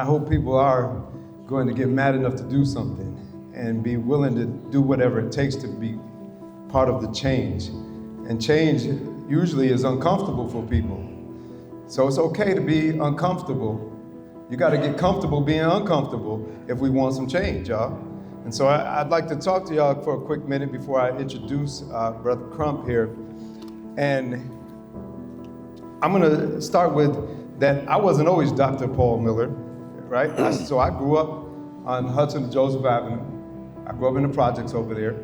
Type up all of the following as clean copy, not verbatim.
I hope people are going to get mad enough to do something and be willing to do whatever it takes to be part of the change. And change usually is uncomfortable for people. So it's okay to be uncomfortable. You got to get comfortable being uncomfortable if we want some change, y'all. And so I'd like to talk to y'all for a quick minute before I introduce Brother Crump here. And I'm going to start with that I wasn't always Dr. Paul Miller, right? So I grew up on Hudson and Joseph Avenue. I grew up in the projects over there.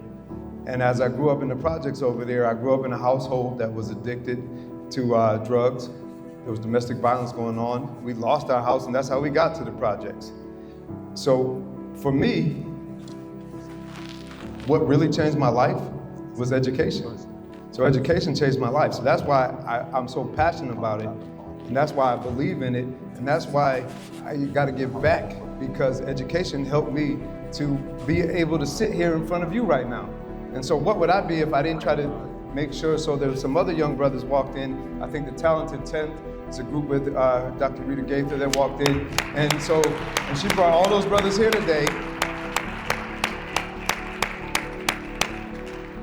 And as I grew up in the projects over there, I grew up in a household that was addicted to drugs. There was domestic violence going on. We lost our house, and that's how we got to the projects. So for me, what really changed my life was education. So education changed my life. So that's why I'm so passionate about it. And that's why I believe in it. And that's why I got to give back, because education helped me to be able to sit here in front of you right now. And so what would I be if I didn't try to make sure? So there were some other young brothers walked in. I think the Talented 10th, it's a group with Dr. Rita Gaither that walked in. And she brought all those brothers here today.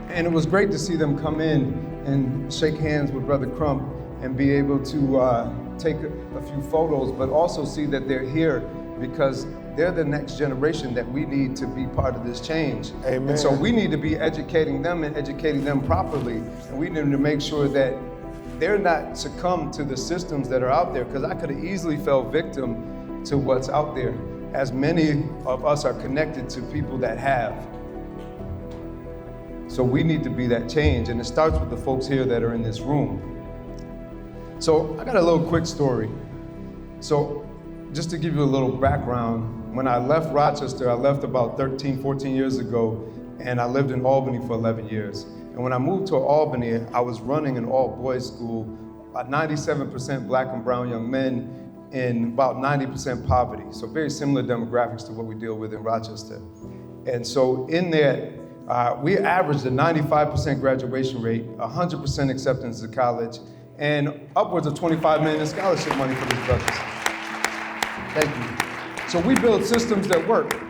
And it was great to see them come in and shake hands with Brother Crump and be able to take a few photos, but also see that they're here because they're the next generation that we need to be part of this change. Amen. And so we need to be educating them and educating them properly. And we need to make sure that they're not succumb to the systems that are out there, because I could have easily fell victim to what's out there, as many of us are connected to people that have. So we need to be that change, and it starts with the folks here that are in this room. So I got a little quick story. So just to give you a little background, when I left Rochester, I left about 13, 14 years ago, and I lived in Albany for 11 years. And when I moved to Albany, I was running an all-boys school, about 97% black and brown young men in about 90% poverty. So very similar demographics to what we deal with in Rochester. And so in there, we averaged a 95% graduation rate, 100% acceptance to college, and upwards of $25 million in scholarship money for these brothers. Thank you. So we build systems that work.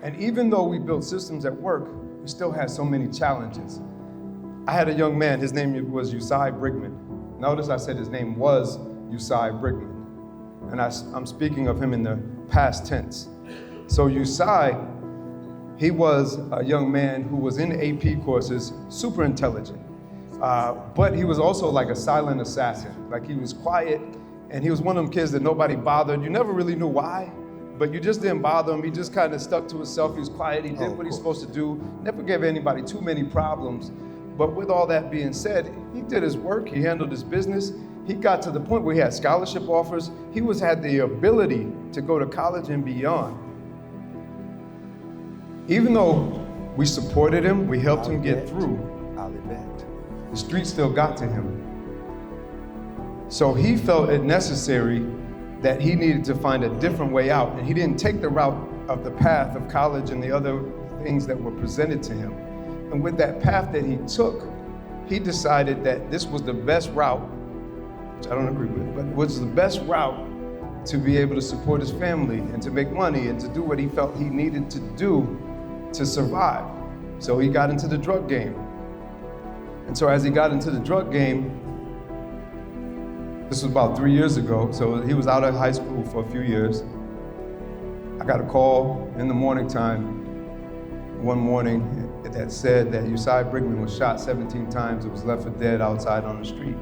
And even though we built systems that work, we still had so many challenges. I had a young man, his name was Usai Brigman. Notice I said his name was Usai Brigman. And I'm speaking of him in the past tense. So Usai, he was a young man who was in AP courses, super intelligent. But he was also like a silent assassin. Like, he was quiet, and he was one of them kids that nobody bothered. You never really knew why, but you just didn't bother him. He just kind of stuck to himself. He was quiet. He did what he's supposed to do. Never gave anybody too many problems. But with all that being said, he did his work. He handled his business. He got to the point where he had scholarship offers. He had the ability to go to college and beyond. Even though we supported him, we helped him get through, the street still got to him. So he felt it necessary that he needed to find a different way out, and he didn't take the route of the path of college and the other things that were presented to him. And with that path that he took, he decided that this was the best route, which I don't agree with, but was the best route to be able to support his family and to make money and to do what he felt he needed to do to survive. So he got into the drug game. And so as he got into the drug game, this was about 3 years ago, so he was out of high school for a few years. I got a call in the morning time one morning that said that Usai Brigman was shot 17 times and was left for dead outside on the street.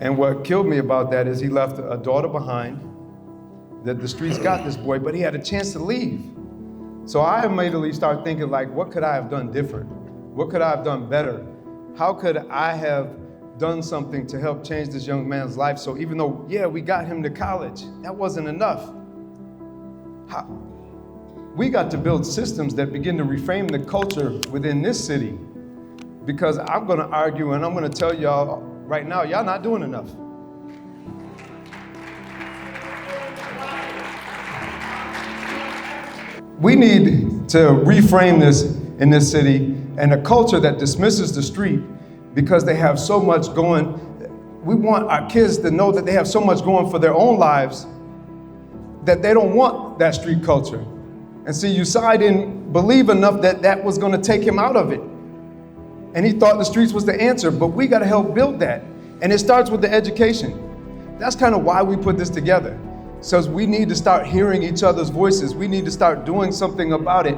And what killed me about that is he left a daughter behind, that the streets got this boy, but he had a chance to leave. So I immediately started thinking, like, what could I have done different? What could I have done better? How could I have done something to help change this young man's life? So even though, yeah, we got him to college, that wasn't enough. We got to build systems that begin to reframe the culture within this city. Because I'm gonna argue, and I'm gonna tell y'all right now, y'all not doing enough. We need to reframe this in this city, and a culture that dismisses the street because they have so much going. We want our kids to know that they have so much going for their own lives that they don't want that street culture. And see, Usai didn't believe enough that that was going to take him out of it. And he thought the streets was the answer, but we got to help build that. And it starts with the education. That's kind of why we put this together. So we need to start hearing each other's voices. We need to start doing something about it.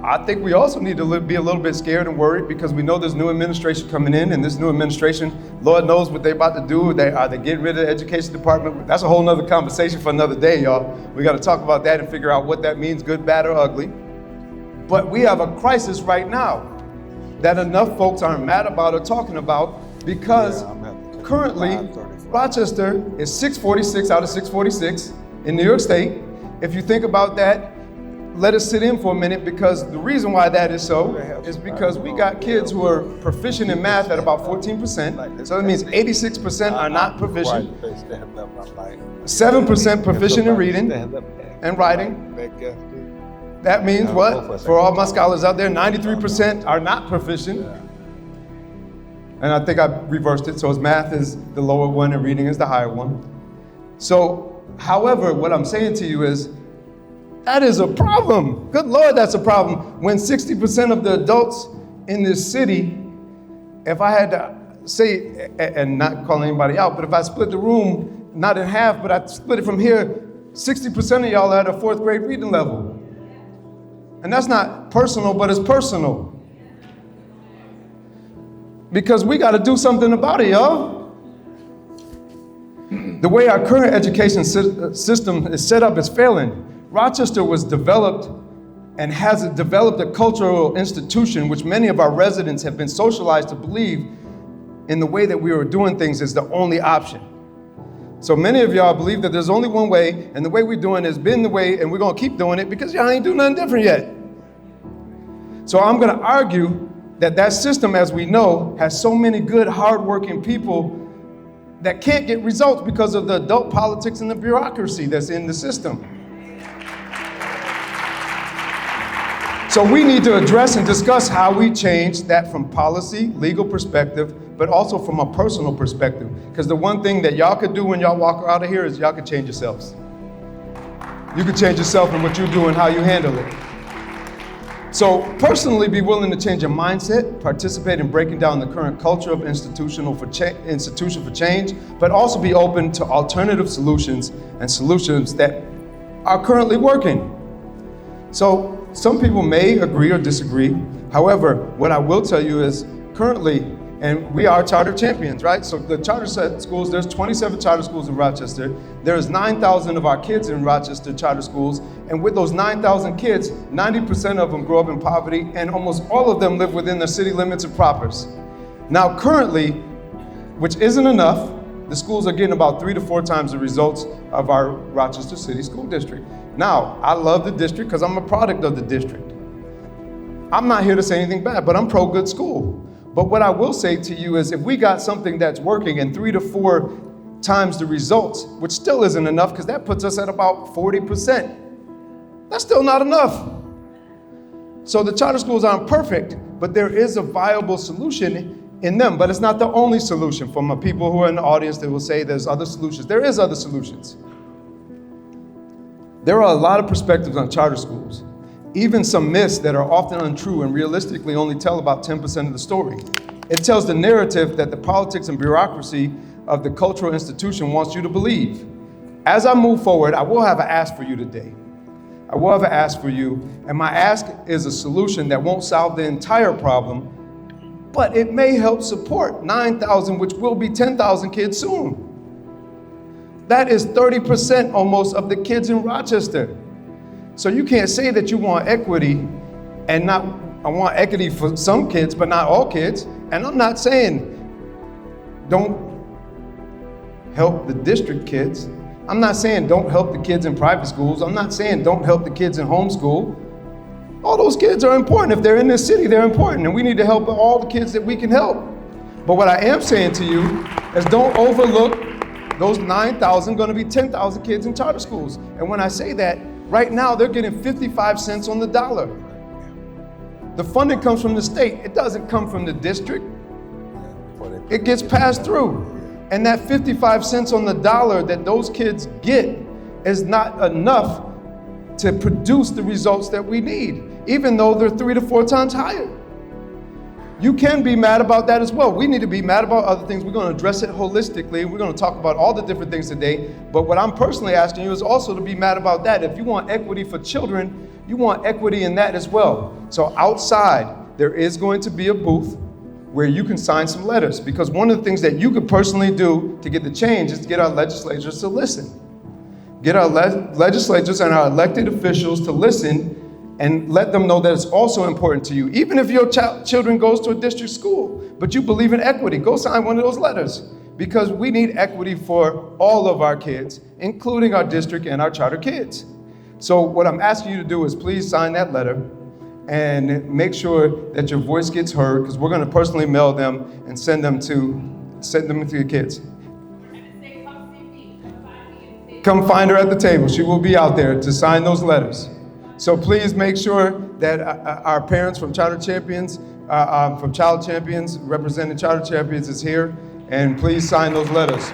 I think we also need to be a little bit scared and worried because we know there's new administration coming in, and this new administration, Lord knows what they're about to do. Are they getting rid of the education department? That's a whole nother conversation for another day, y'all. We got to talk about that and figure out what that means, good, bad, or ugly. But we have a crisis right now that enough folks aren't mad about or talking about because currently Rochester is 646 out of 646 in New York State. If you think about that, let us sit in for a minute, because the reason why that is so is because we got kids who are proficient in math at about 14%. So that means 86% are not proficient. 7% proficient in reading and writing. That means what? For all my scholars out there, 93% are not proficient. And I think I reversed it. So math is the lower one and reading is the higher one. So, however, what I'm saying to you is, that is a problem. Good Lord, that's a problem. When 60% of the adults in this city, if I had to say, and not calling anybody out, but if I split the room, not in half, but I split it from here, 60% of y'all are at a 4th grade reading level. And that's not personal, but it's personal. Because we got to do something about it, y'all. The way our current education system is set up is failing. Rochester was developed and has developed a cultural institution which many of our residents have been socialized to believe in the way that we were doing things is the only option. So many of y'all believe that there's only one way, and the way we're doing it has been the way, and we're going to keep doing it because y'all ain't doing nothing different yet. So I'm going to argue that that system, as we know, has so many good, hardworking people that can't get results because of the adult politics and the bureaucracy that's in the system. So we need to address and discuss how we change that from policy, legal perspective, but also from a personal perspective. Because the one thing that y'all could do when y'all walk out of here is y'all could change yourselves. You could change yourself in what you do and how you handle it. So personally, be willing to change your mindset, participate in breaking down the current culture of institution for change, but also be open to alternative solutions and solutions that are currently working. So some people may agree or disagree. However, what I will tell you is currently, and we are charter champions, right? So the charter schools, there's 27 charter schools in Rochester. There's 9,000 of our kids in Rochester charter schools. And with those 9,000 kids, 90% of them grow up in poverty, and almost all of them live within the city limits and propers. Now currently, which isn't enough, the schools are getting about 3 to 4 times the results of our Rochester City School District. Now, I love the district because I'm a product of the district. I'm not here to say anything bad, but I'm pro-good school. But what I will say to you is if we got something that's working and 3 to 4 times the results, which still isn't enough because that puts us at about 40%, that's still not enough. So the charter schools aren't perfect, but there is a viable solution in them, but it's not the only solution. For my people who are in the audience, they will say there's other solutions. There is other solutions. There are a lot of perspectives on charter schools, even some myths that are often untrue and realistically only tell about 10% of the story. It tells the narrative that the politics and bureaucracy of the cultural institution wants you to believe. As I move forward, I will have an ask for you today. I will have an ask for you, and my ask is a solution that won't solve the entire problem, but it may help support 9,000, which will be 10,000 kids soon. That is 30% almost of the kids in Rochester. So you can't say that you want equity and I want equity for some kids, but not all kids. And I'm not saying don't help the district kids. I'm not saying don't help the kids in private schools. I'm not saying don't help the kids in homeschool. All those kids are important. If they're in this city, they're important. And we need to help all the kids that we can help. But what I am saying to you is don't overlook those 9,000 going to be 10,000 kids in charter schools. And when I say that, right now they're getting 55 cents on the dollar. The funding comes from the state. It doesn't come from the district. It gets passed through. And that 55 cents on the dollar that those kids get is not enough to produce the results that we need, even though they're 3 to 4 times higher. You can be mad about that as well. We need to be mad about other things. We're going to address it holistically. We're going to talk about all the different things today. But what I'm personally asking you is also to be mad about that. If you want equity for children, you want equity in that as well. So outside, there is going to be a booth where you can sign some letters, because one of the things that you could personally do to get the change is to get our legislators to listen. Get our legislators and our elected officials to listen and let them know that it's also important to you. Even if your children goes to a district school, but you believe in equity, go sign one of those letters, because we need equity for all of our kids, including our district and our charter kids. So what I'm asking you to do is please sign that letter and make sure that your voice gets heard, because we're going to personally mail them and send them to your kids. Come find her at the table. She will be out there to sign those letters. So please make sure that our parents from Charter Champions, from Child Champions, representing Charter Champions is here, and please sign those letters.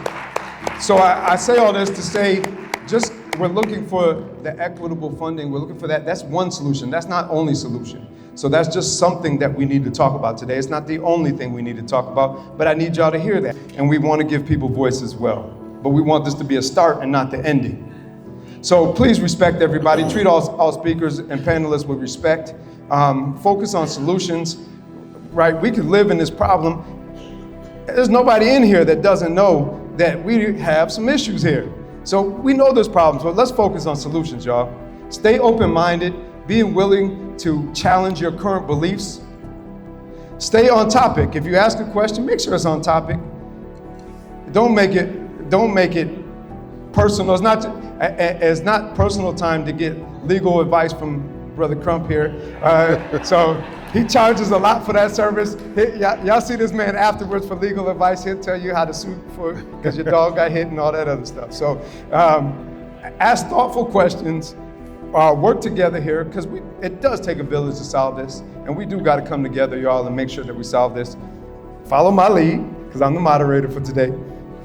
So I say all this to say, just we're looking for the equitable funding. We're looking for that. That's one solution. That's not only solution. So that's just something that we need to talk about today. It's not the only thing we need to talk about, but I need y'all to hear that. And we want to give people voice as well. But we want this to be a start and not the ending. So please respect everybody. Treat all speakers and panelists with respect. Focus on solutions, right? We could live in this problem. There's nobody in here that doesn't know that we have some issues here. So we know there's problems, but let's focus on solutions, y'all. Stay open-minded, being willing to challenge your current beliefs. Stay on topic. If you ask a question, make sure it's on topic. Don't make it personal. It's not personal time to get legal advice from Brother Crump here. So he charges a lot for that service. Y'all see this man afterwards for legal advice. He'll tell you how to sue because your dog got hit and all that other stuff. So ask thoughtful questions. Work together here, because it does take a village to solve this. And we do got to come together, y'all, and make sure that we solve this. Follow my lead, because I'm the moderator for today.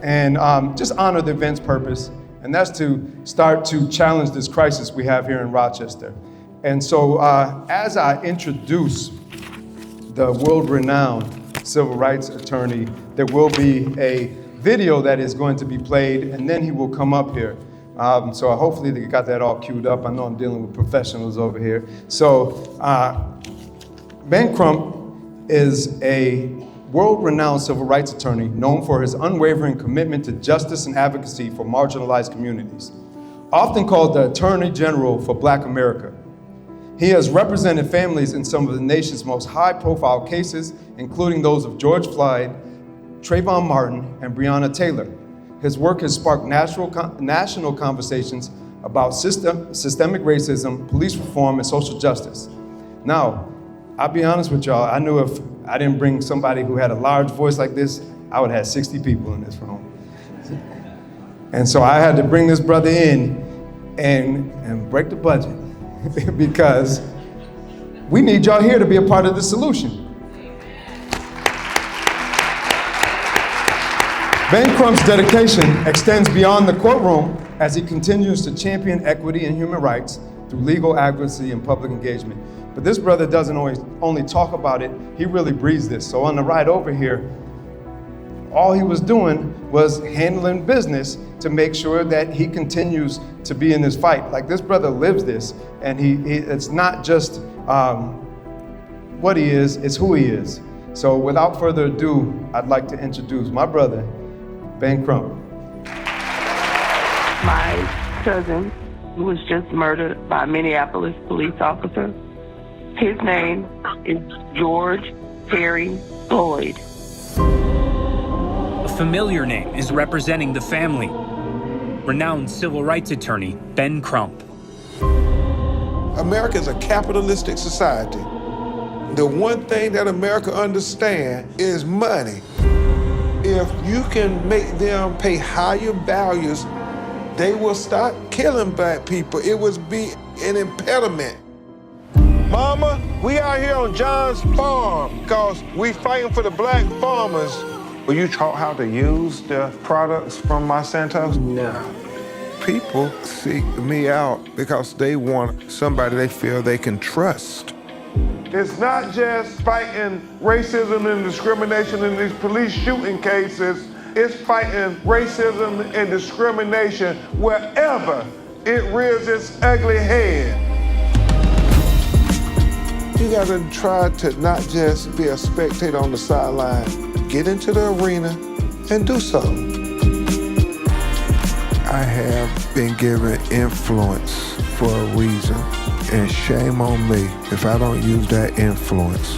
And just honor the event's purpose. And that's to start to challenge this crisis we have here in Rochester. And so as I introduce the world-renowned civil rights attorney, there will be a video that is going to be played, and then he will come up here. So hopefully they got that all queued up. I know I'm dealing with professionals over here. So Ben Crump is a world-renowned civil rights attorney known for his unwavering commitment to justice and advocacy for marginalized communities. Often called the Attorney General for Black America, he has represented families in some of the nation's most high-profile cases, including those of George Floyd, Trayvon Martin, and Breonna Taylor. His work has sparked national conversations about systemic racism, police reform, and social justice. Now, I'll be honest with y'all, I knew if I didn't bring somebody who had a large voice like this, I would have had 60 people in this room. And so I had to bring this brother in and break the budget because we need y'all here to be a part of the solution. Ben Crump's dedication extends beyond the courtroom as he continues to champion equity and human rights through legal advocacy and public engagement. But this brother doesn't only talk about it, he really breathes this. So on the ride over here, all he was doing was handling business to make sure that he continues to be in this fight. Like, this brother lives this, and it's not just what he is, it's who he is. So without further ado, I'd like to introduce my brother, Ben Crump. My cousin was just murdered by a Minneapolis police officer. His name is George Terry Floyd. A familiar name is representing the family. Renowned civil rights attorney Ben Crump. America is a capitalistic society. The one thing that America understands is money. If you can make them pay higher values, they will stop killing black people. It would be an impediment. Mama, we out here on John's farm because we fighting for the black farmers. Were you taught how to use the products from Monsanto? No. people seek me out because they want somebody they feel they can trust. It's not just fighting racism and discrimination in these police shooting cases. It's fighting racism and discrimination wherever it rears its ugly head. You gotta try to not just be a spectator on the sideline. Get into the arena and do something. I have been given influence for a reason, and shame on me if I don't use that influence.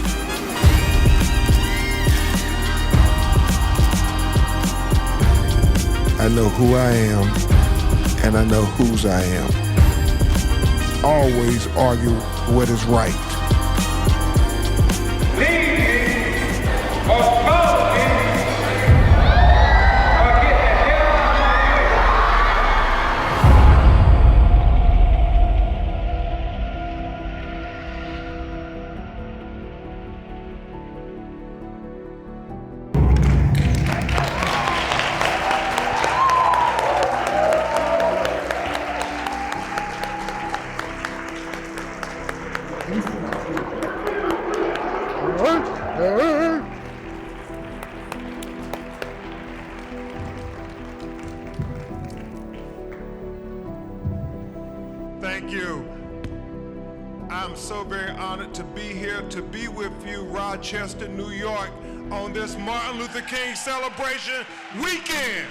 I know who I am, and I know whose I am. Always argue what is right. Thank you. I'm so very honored to be here, to be with you, Rochester, New York, on this Martin Luther King celebration weekend.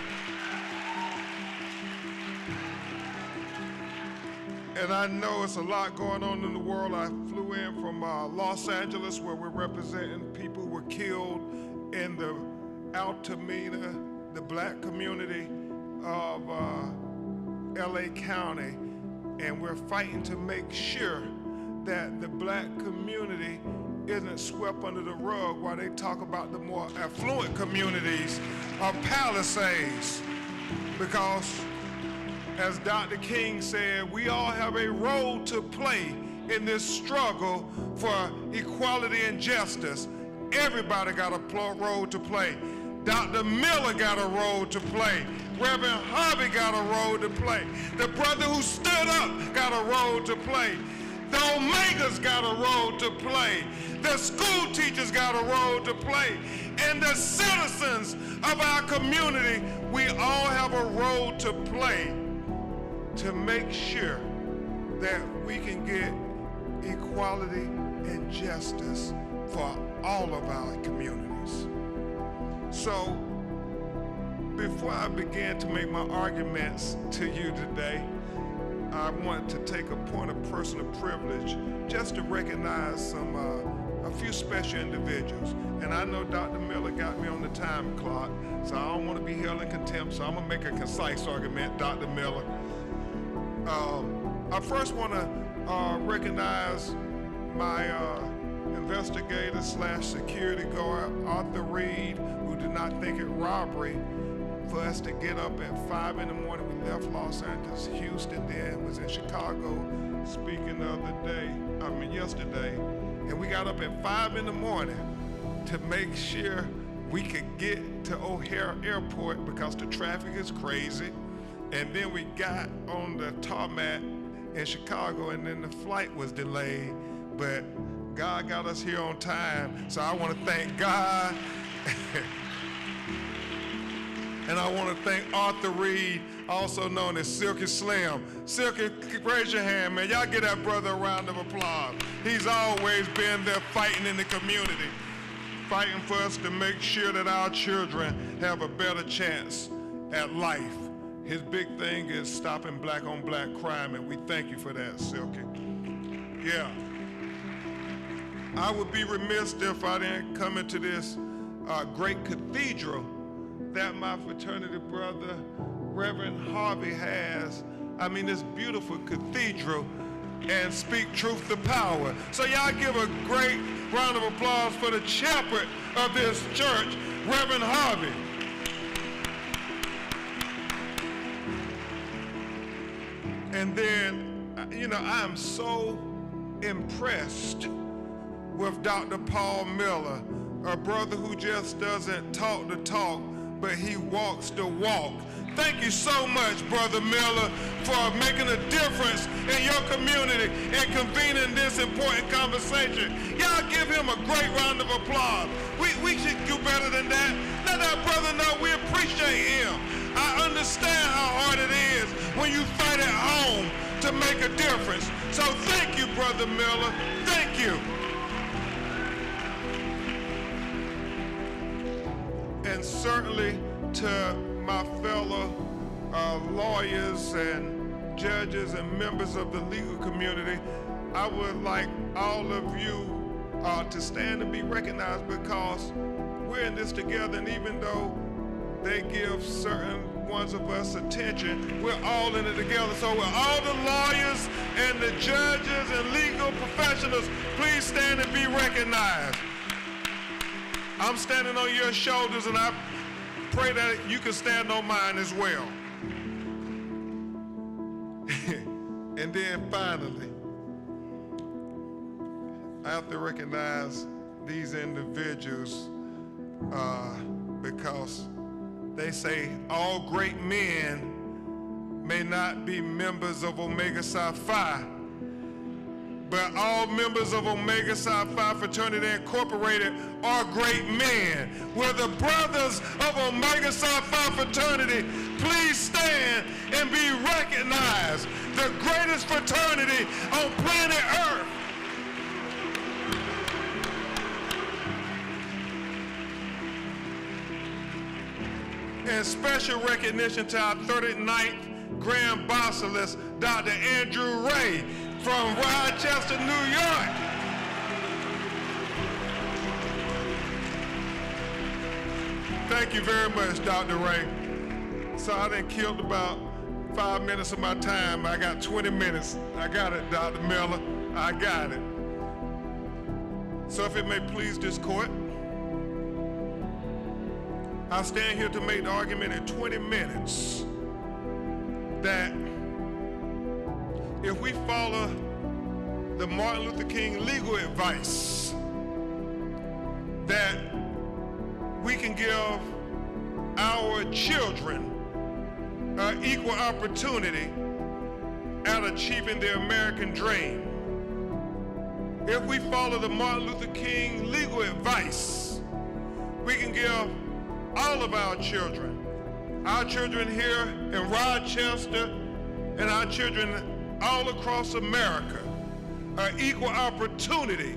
And I know it's a lot going on in the world. I flew in from Los Angeles, where we're representing people who were killed in the Altamira, the black community of LA County. And we're fighting to make sure that the black community isn't swept under the rug while they talk about the more affluent communities of Palisades. Because, as Dr. King said, we all have a role to play in this struggle for equality and justice. Everybody got a role to play. Dr. Miller got a role to play. Reverend Harvey got a role to play. The brother who stood up got a role to play. The Omegas got a role to play. The school teachers got a role to play. And the citizens of our community, we all have a role to play to make sure that we can get equality and justice for all of our communities. So, before I begin to make my arguments to you today, I want to take a point of personal privilege just to recognize a few special individuals. And I know Dr. Miller got me on the time clock, so I don't want to be held in contempt, so I'm gonna make a concise argument, Dr. Miller. I first want to recognize my investigator / security guard, Arthur Reed, who did not think it robbery for us to get up at 5 in the morning. We left Los Angeles, Houston, then was in Chicago speaking yesterday. And we got up at 5 in the morning to make sure we could get to O'Hare Airport because the traffic is crazy. And then we got on the tarmac in Chicago, and then the flight was delayed. But God got us here on time, so I want to thank God. And I want to thank Arthur Reed, also known as Silky Slim. Silky, raise your hand, man. Y'all give that brother a round of applause. He's always been there fighting in the community, fighting for us to make sure that our children have a better chance at life. His big thing is stopping black on black crime, and we thank you for that, Silky. Yeah. I would be remiss if I didn't come into this great cathedral that my fraternity brother, Reverend Harvey, has. I mean, this beautiful cathedral, and speak truth to power. So y'all give a great round of applause for the shepherd of this church, Reverend Harvey. And then, you know, I am so impressed with Dr. Paul Miller, a brother who just doesn't talk the talk, but he walks the walk. Thank you so much, Brother Miller, for making a difference in your community and convening this important conversation. Y'all give him a great round of applause. We should do better than that. Let our brother know we appreciate him. I understand how hard it is when you fight at home to make a difference. So thank you, Brother Miller. Thank you. And certainly to my fellow lawyers and judges and members of the legal community, I would like all of you to stand and be recognized, because we're in this together, and even though they give certain ones of us attention, we're all in it together. So with all the lawyers and the judges and legal professionals, please stand and be recognized. I'm standing on your shoulders, and I pray that you can stand on mine as well. And then finally, I have to recognize these individuals because they say all great men may not be members of Omega Psi Phi, but all members of Omega Psi Phi Fraternity Incorporated are great men. Will the brothers of Omega Psi Phi Fraternity please stand and be recognized? The greatest fraternity on planet Earth. And special recognition to our 39th Grand Basilisk, Dr. Andrew Ray from Rochester, New York. Thank you very much, Dr. Ray. So I done killed about 5 minutes of my time. I got 20 minutes. I got it, Dr. Miller. I got it. So if it may please this court, I stand here to make the argument in 20 minutes that if we follow the Martin Luther King legal advice, that we can give our children an equal opportunity at achieving their American dream. If we follow the Martin Luther King legal advice, we can give all of our children here in Rochester and our children all across America, an equal opportunity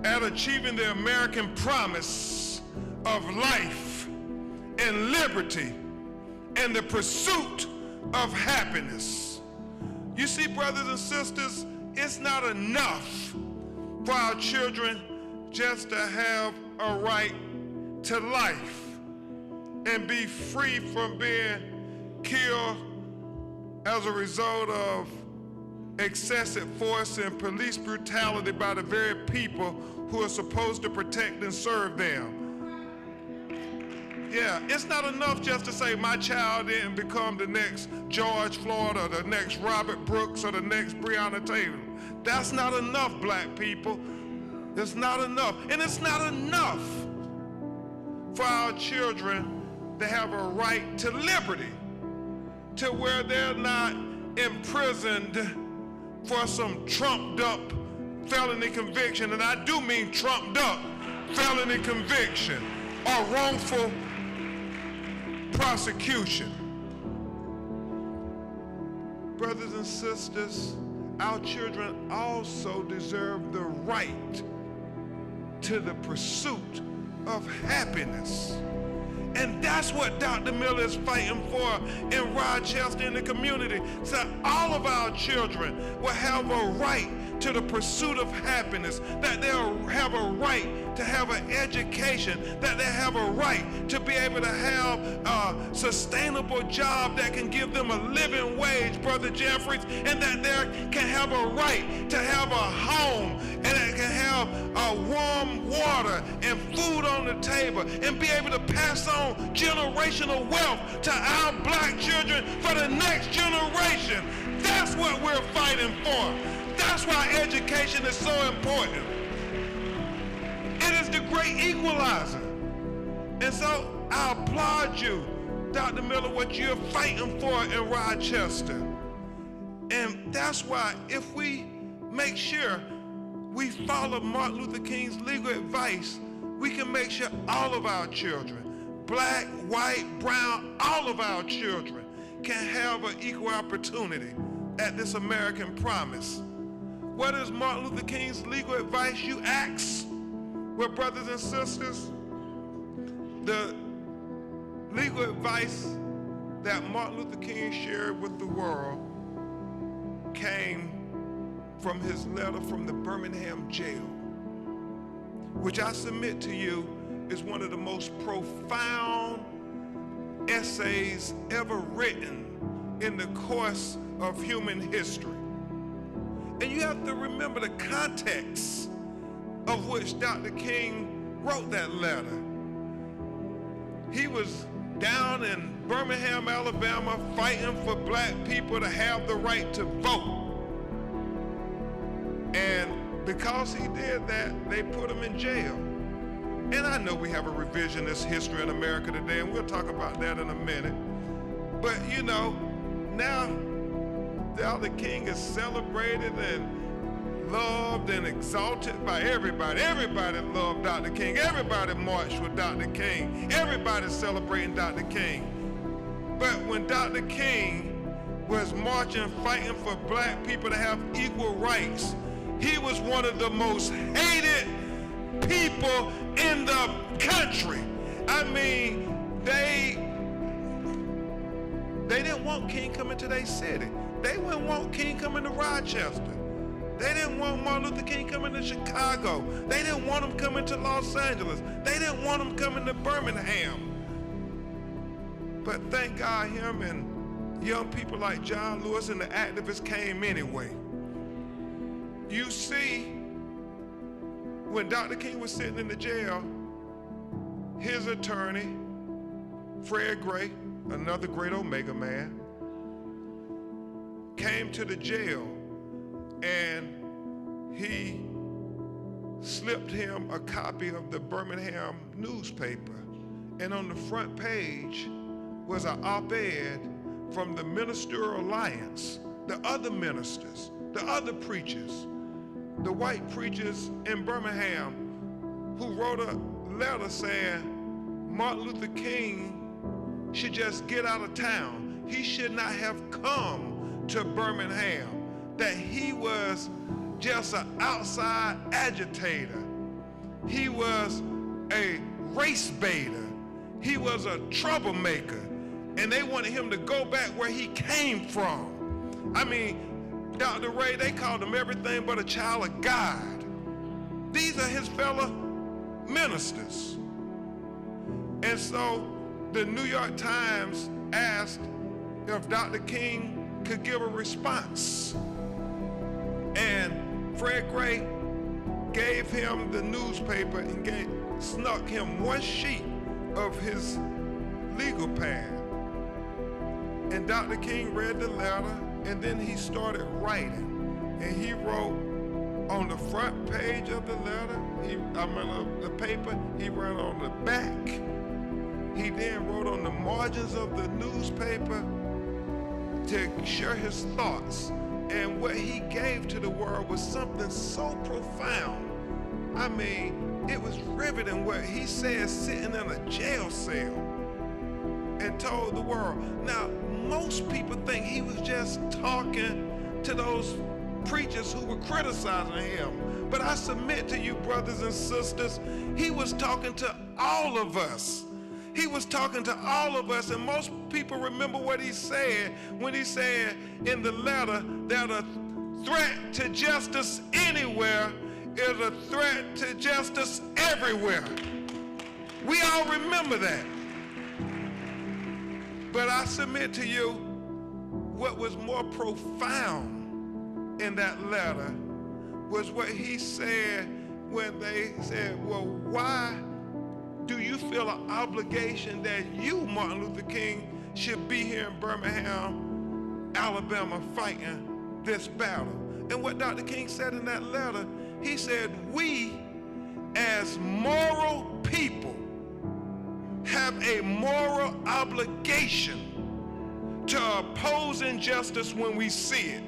at achieving the American promise of life and liberty and the pursuit of happiness. You see, brothers and sisters, it's not enough for our children just to have a right to life and be free from being killed as a result of excessive force and police brutality by the very people who are supposed to protect and serve them. Yeah, it's not enough just to say my child didn't become the next George Floyd or the next Robert Brooks or the next Breonna Taylor. That's not enough, black people. It's not enough. And it's not enough for our children to have a right to liberty, to where they're not imprisoned for some trumped up felony conviction, and I do mean trumped up felony conviction or wrongful prosecution. Brothers and sisters, our children also deserve the right to the pursuit of happiness. And that's what Dr. Miller is fighting for in Rochester, in the community. So all of our children will have a right to the pursuit of happiness, that they'll have a right to have an education, that they have a right to be able to have a sustainable job that can give them a living wage, Brother Jeffries, and that they can have a right to have a home, and they can have warm water and food on the table, and be able to pass on generational wealth to our black children for the next generation. That's what we're fighting for. That's why education is so important. It is the great equalizer. And so I applaud you, Dr. Miller, what you're fighting for in Rochester. And that's why if we make sure we follow Martin Luther King's legal advice, we can make sure all of our children, black, white, brown, all of our children can have an equal opportunity at this American promise. What is Martin Luther King's legal advice, you ask? Well, brothers and sisters, the legal advice that Martin Luther King shared with the world came from his letter from the Birmingham jail, which I submit to you is one of the most profound essays ever written in the course of human history. And you have to remember the context of which Dr. King wrote that letter. He was down in Birmingham, Alabama, fighting for black people to have the right to vote. And because he did that, they put him in jail. And I know we have a revisionist history in America today, and we'll talk about that in a minute. But you know, now Dr. King is celebrated and loved and exalted by everybody. Everybody loved Dr. King. Everybody marched with Dr. King. Everybody celebrating Dr. King. But when Dr. King was marching, fighting for black people to have equal rights, he was one of the most hated people in the country. I mean, they didn't want King coming to their city. They wouldn't want King coming to Rochester. They didn't want Martin Luther King coming to Chicago. They didn't want him coming to Los Angeles. They didn't want him coming to Birmingham. But thank God him and young people like John Lewis and the activists came anyway. You see, when Dr. King was sitting in the jail, his attorney, Fred Gray, another great Omega man, came to the jail and he slipped him a copy of the Birmingham newspaper. And on the front page was an op-ed from the Ministerial Alliance, the other ministers, the other preachers, the white preachers in Birmingham who wrote a letter saying Martin Luther King should just get out of town. He should not have come to Birmingham, that he was just an outside agitator. He was a race baiter. He was a troublemaker. And they wanted him to go back where he came from. I mean, Dr. Ray, they called him everything but a child of God. These are his fellow ministers. And so the New York Times asked if Dr. King could give a response. And Fred Gray gave him the newspaper and snuck him one sheet of his legal pad. And Dr. King read the letter, and then he started writing. And he wrote on the front page of the letter, the paper, he wrote on the back. He then wrote on the margins of the newspaper to share his thoughts. And what he gave to the world was something so profound. I mean, it was riveting what he said sitting in a jail cell and told the world. Now, most people think he was just talking to those preachers who were criticizing him. But I submit to you, brothers and sisters, he was talking to all of us. He was talking to all of us, and most people remember what he said when he said in the letter that a threat to justice anywhere is a threat to justice everywhere. We all remember that. But I submit to you, what was more profound in that letter was what he said when they said, well, why do you feel an obligation that you, Martin Luther King, should be here in Birmingham, Alabama, fighting this battle? And what Dr. King said in that letter, he said, we as moral people have a moral obligation to oppose injustice when we see it.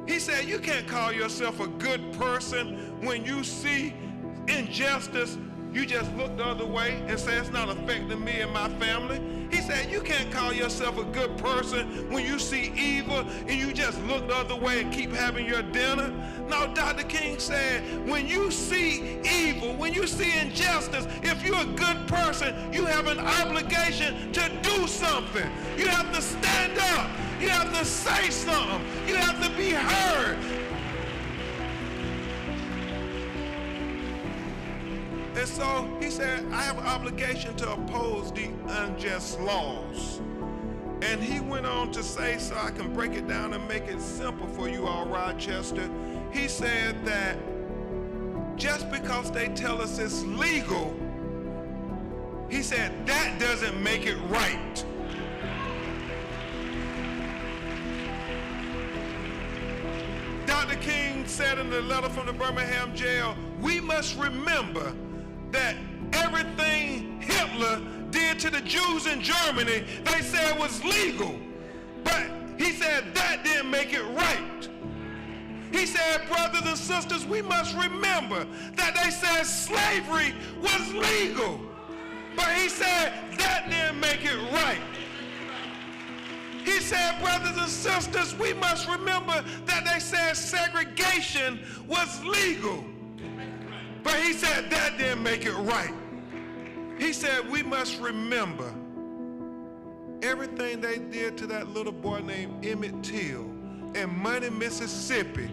He said, you can't call yourself a good person when you see injustice. You just look the other way and say it's not affecting me and my family. He said, you can't call yourself a good person when you see evil and you just look the other way and keep having your dinner. No, Dr. King said, when you see evil, when you see injustice, if you're a good person, you have an obligation to do something. You have to stand up. You have to say something. You have to be heard. And so he said, I have an obligation to oppose the unjust laws. And he went on to say, so I can break it down and make it simple for you all, Rochester. He said that just because they tell us it's legal, he said that doesn't make it right. Dr. King said in the letter from the Birmingham jail, we must remember that everything Hitler did to the Jews in Germany, they said was legal. But he said that didn't make it right. He said, brothers and sisters, we must remember that they said slavery was legal. But he said that didn't make it right. He said, brothers and sisters, we must remember that they said segregation was legal. But he said that didn't make it right. He said we must remember everything they did to that little boy named Emmett Till in Money, Mississippi.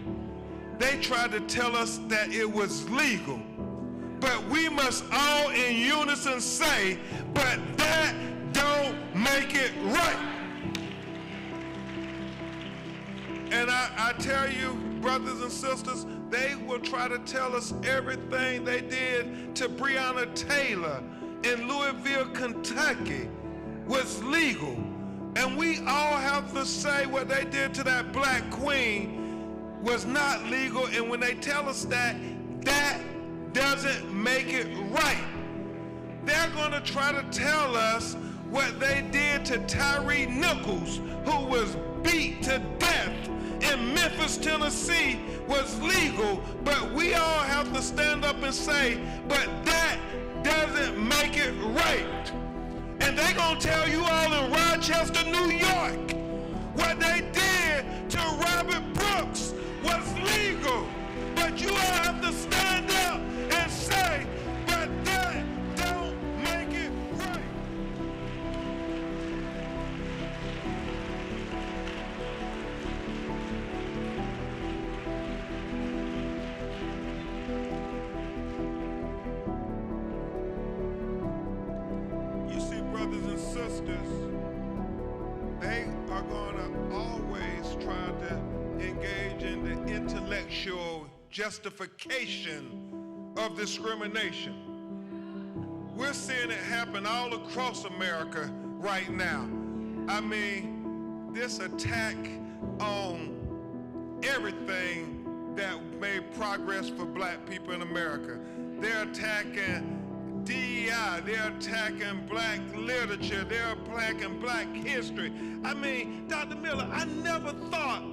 They tried to tell us that it was legal. But we must all in unison say, but that don't make it right. And I tell you, brothers and sisters, they will try to tell us everything they did to Breonna Taylor in Louisville, Kentucky was legal. And we all have to say what they did to that black queen was not legal. And when they tell us that, that doesn't make it right. They're going to try to tell us what they did to Tyree Nichols, who was beat to death in Memphis, Tennessee, was legal, but we all have to stand up and say, but that doesn't make it right. And they're going to tell you all in Rochester, New York, what they did to Robert Brooks was legal, but you all have to stand up and say, but that don't make it right. Brothers and sisters, they are going to always try to engage in the intellectual justification of discrimination. We're seeing it happen all across America right now. I mean, this attack on everything that made progress for black people in America. They're attacking DEI, they're attacking black literature, they're attacking black history. I mean, Dr. Miller, I never thought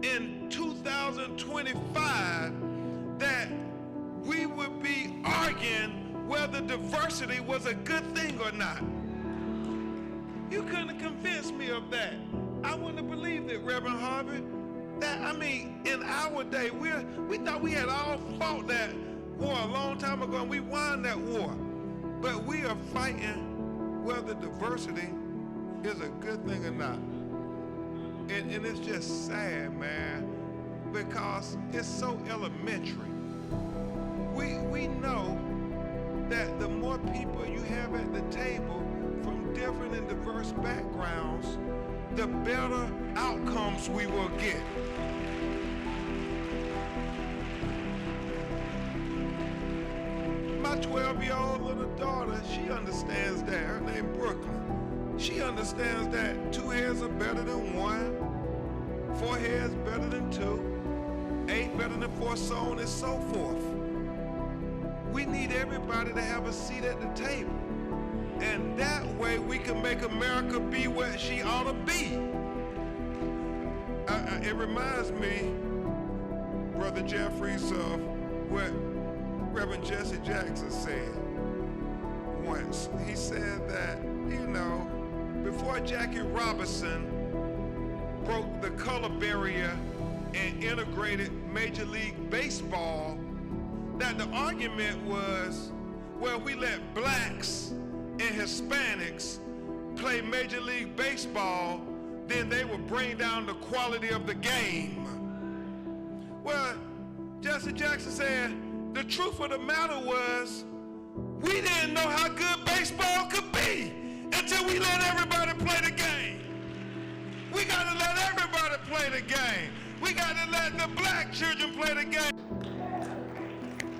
in 2025 that we would be arguing whether diversity was a good thing or not. You couldn't have convinced me of that. I wouldn't have believed it, Reverend Harvey. That, I mean, in our day, we thought we had all fought that war a long time ago and we won that war. But we are fighting whether diversity is a good thing or not. And it's just sad, man, because it's so elementary. We know that the more people you have at the table from different and diverse backgrounds, the better outcomes we will get. My 12-year-old little daughter, she understands that. Her name Brooklyn. She understands that 2 heads are better than 1, 4 heads better than 2, 8 better than 4, so on and so forth. We need everybody to have a seat at the table. And that way we can make America be what she ought to be. It reminds me, Brother Jeffries, of what Reverend Jesse Jackson said once. He said that, before Jackie Robinson broke the color barrier and integrated Major League Baseball, that the argument was, well, we let blacks and Hispanics play Major League Baseball, then they would bring down the quality of the game. Well, Jesse Jackson said, the truth of the matter was, we didn't know how good baseball could be until we let everybody play the game. We gotta let everybody play the game. We gotta let the black children play the game.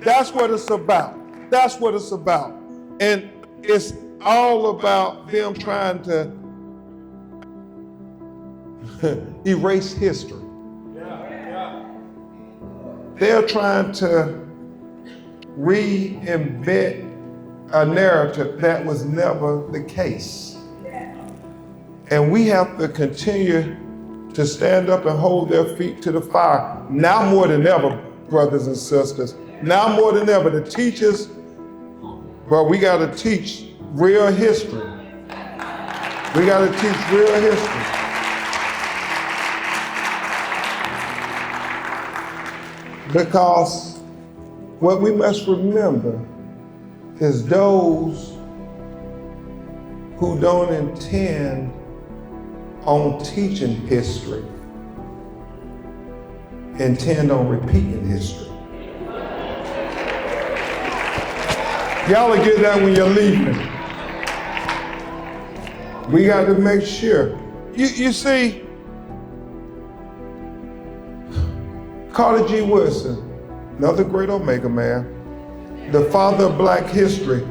That's what it's about. That's what it's about. And it's all about them trying to erase history. They're trying to reinvent a narrative that was never the case. And we have to continue to stand up and hold their feet to the fire. Now more than ever, brothers and sisters. Now more than ever, the teachers, but we got to teach real history. We got to teach real history. Because what we must remember is those who don't intend on teaching history intend on repeating history. Y'all will get that when you're leaving. We got to make sure. You see, Carter G. Woodson, another great Omega man, the father of black history,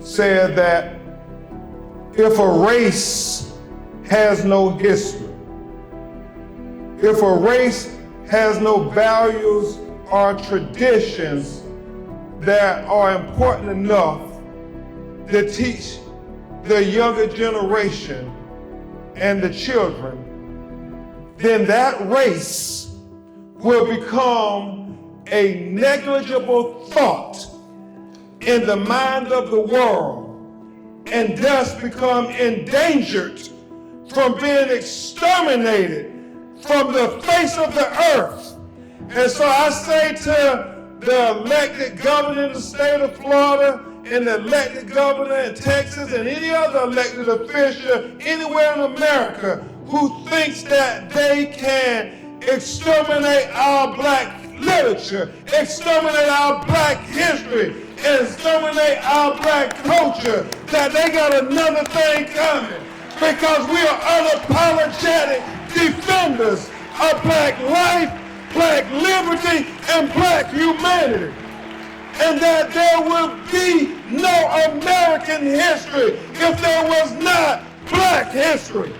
said that if a race has no history, if a race has no values or traditions that are important enough to teach the younger generation and the children, then that race will become a negligible thought in the mind of the world and thus become endangered from being exterminated from the face of the earth. And so I say to the elected governor in the state of Florida and the elected governor in Texas and any other elected official anywhere in America who thinks that they can exterminate our black literature, exterminate our black history, exterminate our black culture, that they got another thing coming, because we are unapologetic defenders of black life, black liberty, and black humanity. And that there will be no American history if there was not black history.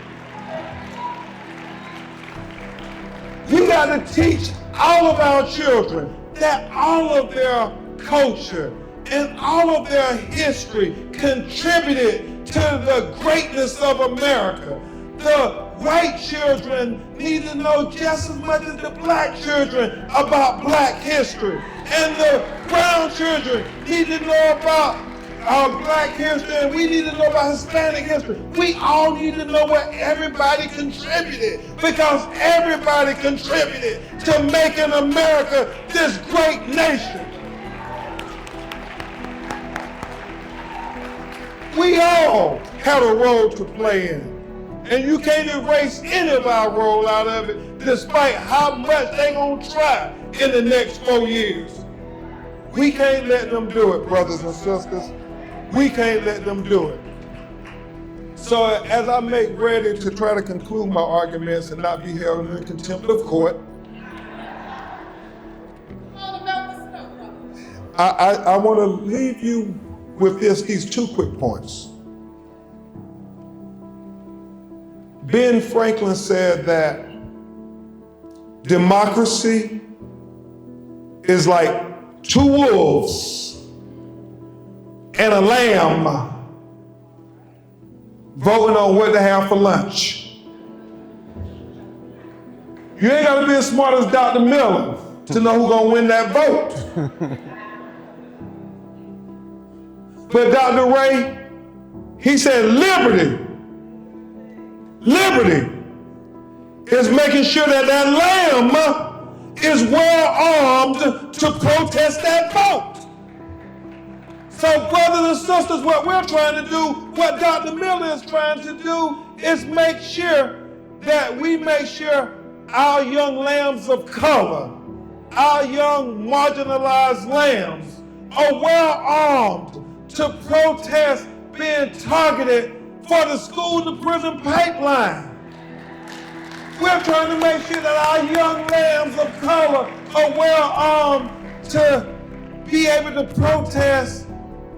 We got to teach all of our children that all of their culture and all of their history contributed to the greatness of America. The white children need to know just as much as the black children about black history. And the brown children need to know about our black history, and we need to know about Hispanic history. We all need to know what everybody contributed, because everybody contributed to making America this great nation. We all had a role to play in it. And you can't erase any of our role out of it, despite how much they're going to try in the next 4 years. We can't let them do it, brothers and sisters. We can't let them do it. So as I make ready to try to conclude my arguments and not be held in contempt of court, I want to leave you with these 2 quick points. Ben Franklin said that democracy is like 2 wolves and a lamb voting on what to have for lunch. You ain't gotta be as smart as Dr. Miller to know who's gonna win that vote. But Dr. Ray, he said liberty is making sure that that lamb is well armed to protest that vote. So brothers and sisters, what we're trying to do, what Dr. Miller is trying to do, is make sure that we make sure our young lambs of color, our young marginalized lambs are well armed to protest being targeted for the school to prison pipeline. We're trying to make sure that our young lambs of color are well armed to be able to protest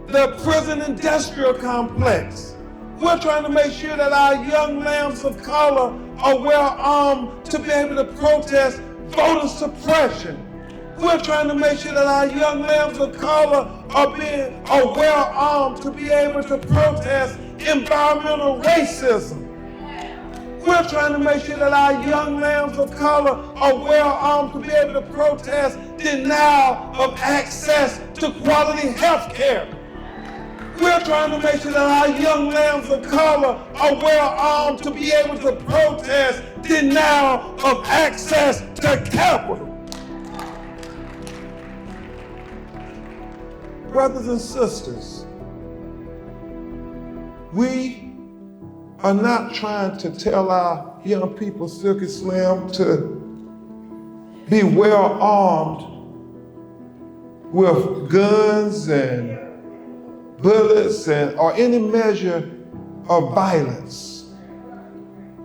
the prison industrial complex. We're trying to make sure that our young lambs of color are well armed to be able to protest voter suppression. We're trying to make sure that our young lambs of color are well armed to be able to protest environmental racism. We're trying to make sure that our young lambs of color are well armed to be able to protest denial of access to quality health care. We're trying to make sure that our young lambs of color are well armed to be able to protest denial of access to capital. Brothers and sisters, we are not trying to tell our young people, Silky Slim, to be well armed with guns and bullets or any measure of violence.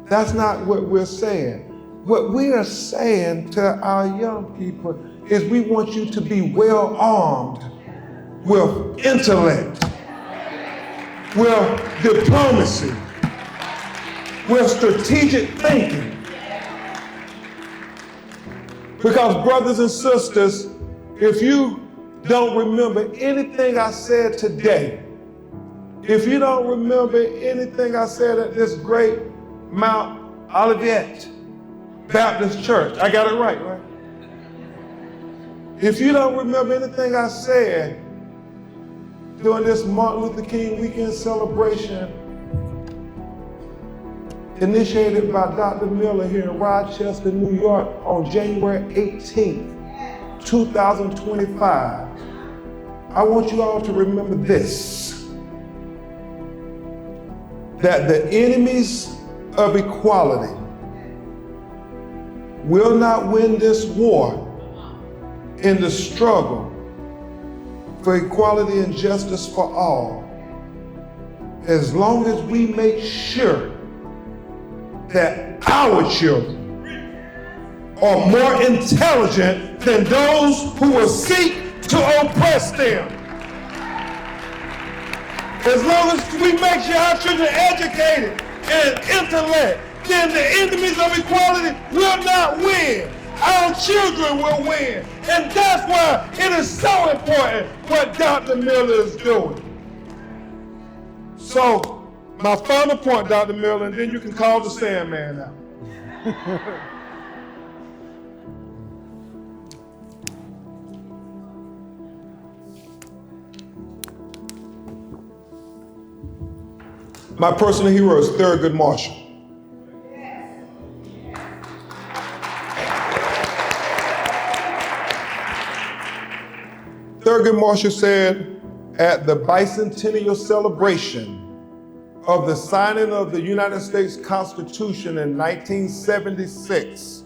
That's not what we're saying. What we are saying to our young people is we want you to be well armed with intellect, with diplomacy, with strategic thinking. Because brothers and sisters, if you don't remember anything I said today, if you don't remember anything I said at this great Mount Olivet Baptist Church, I got it right? If you don't remember anything I said during this Martin Luther King weekend celebration initiated by Dr. Miller here in Rochester, New York on January 18th, 2025, I want you all to remember this, that the enemies of equality will not win this war in the struggle for equality and justice for all, as long as we make sure that our children are more intelligent than those who will seek to oppress them. As long as we make sure our children are educated and intellect, then the enemies of equality will not win. Our children will win. And that's why it is so important what Dr. Miller is doing. So, my final point, Dr. Miller, and then you can call the Sandman out. My personal hero is Thurgood Marshall. Thurgood Marshall said at the bicentennial celebration of the signing of the United States Constitution in 1976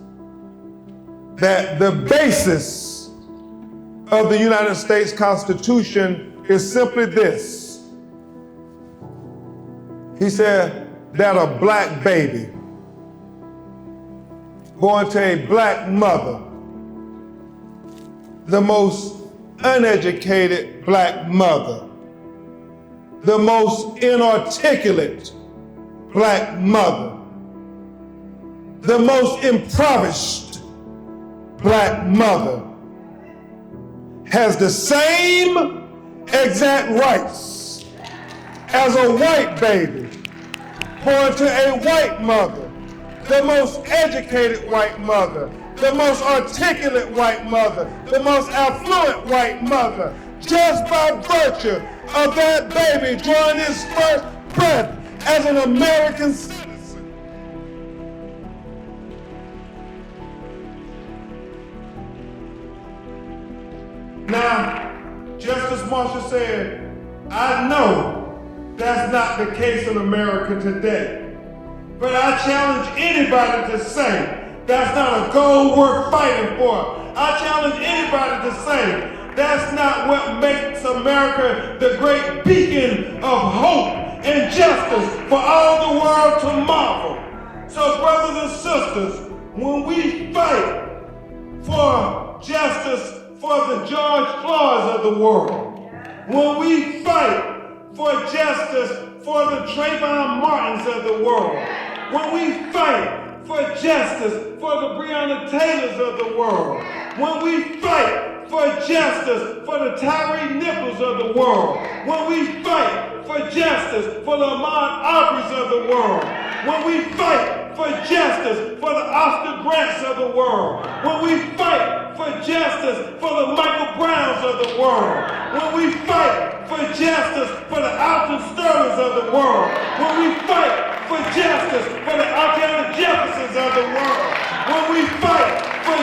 that the basis of the United States Constitution is simply this. He said that a black baby born to a black mother, the most uneducated black mother, the most inarticulate black mother, the most impoverished black mother, has the same exact rights as a white baby born to a white mother, the most educated white mother, the most articulate white mother, the most affluent white mother, just by virtue of that baby drawing his first breath as an American citizen. Now, just as Marsha said, I know that's not the case in America today. But I challenge anybody to say that's not a goal worth fighting for. I challenge anybody to say that's not what makes America the great beacon of hope and justice for all the world to marvel. So brothers and sisters, when we fight for justice for the George Floyds of the world, when we fight for justice for the Trayvon Martins of the world, when we fight for justice for the Breonna Taylors of the world, when we fight for justice for the Tyree Nichols of the world, when we fight for justice for the Ahmaud Arbery's of the world, when we fight for justice for the Oscar Grants of the world, when we fight for justice for the Michael Browns of the world, when we fight for justice for the Alton Sterlings of the world, when we fight for justice for the Alton Jeffersons of the world, when we fight for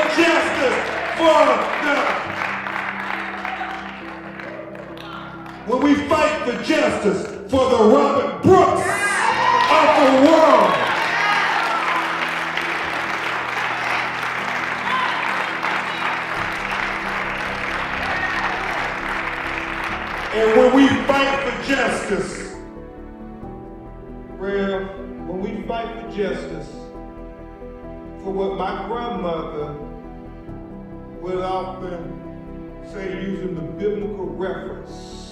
justice for the Robert Brooks of the world. And when we fight for justice, when we fight for justice, for what my grandmother would often say using the biblical reference,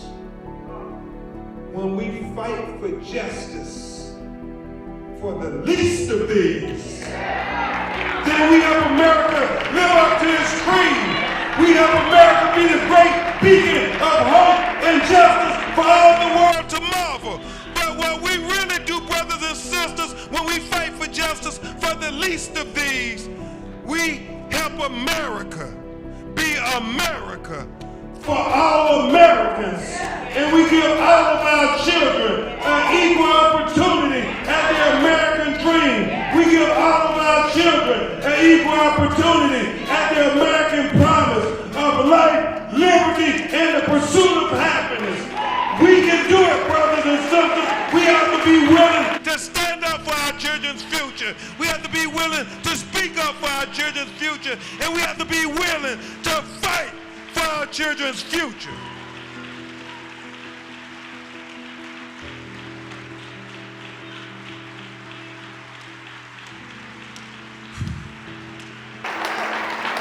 when we fight for justice for the least of these, then we have America live up to its creed. We have America be the great beacon of hope and justice for all the world to marvel. But what we really do, brothers and sisters, when we fight for justice for the least of these, we help America be America for all Americans. And we give all of our children an equal opportunity at the American dream. We give all of our children an equal opportunity at the American promise of life, liberty, and the pursuit of happiness. We can do it, brothers and sisters. We have to be willing to stand up for our children's future. We have to be willing to speak up for our children's future. And we have to be willing to fight for our children's future.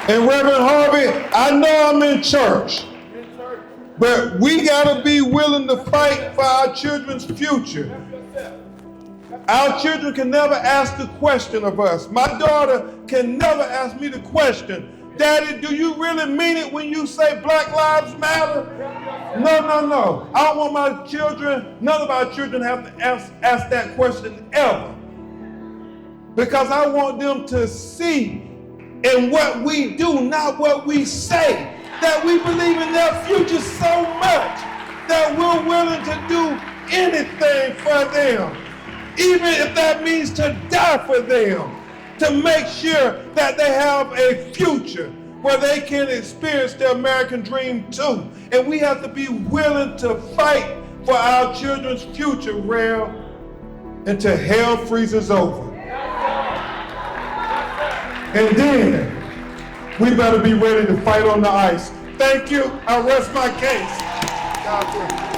And Reverend Harvey, I know I'm in church, but we gotta be willing to fight for our children's future. Our children can never ask the question of us. My daughter can never ask me the question, Daddy, do you really mean it when you say Black Lives Matter? No. I don't want my children, none of our children have to ask that question ever. Because I want them to see in what we do, not what we say, that we believe in their future so much that we're willing to do anything for them, even if that means to die for them, to make sure that they have a future where they can experience the American dream too. And we have to be willing to fight for our children's future, Rev, until hell freezes over. And then we better be ready to fight on the ice. Thank you. I rest my case. God bless.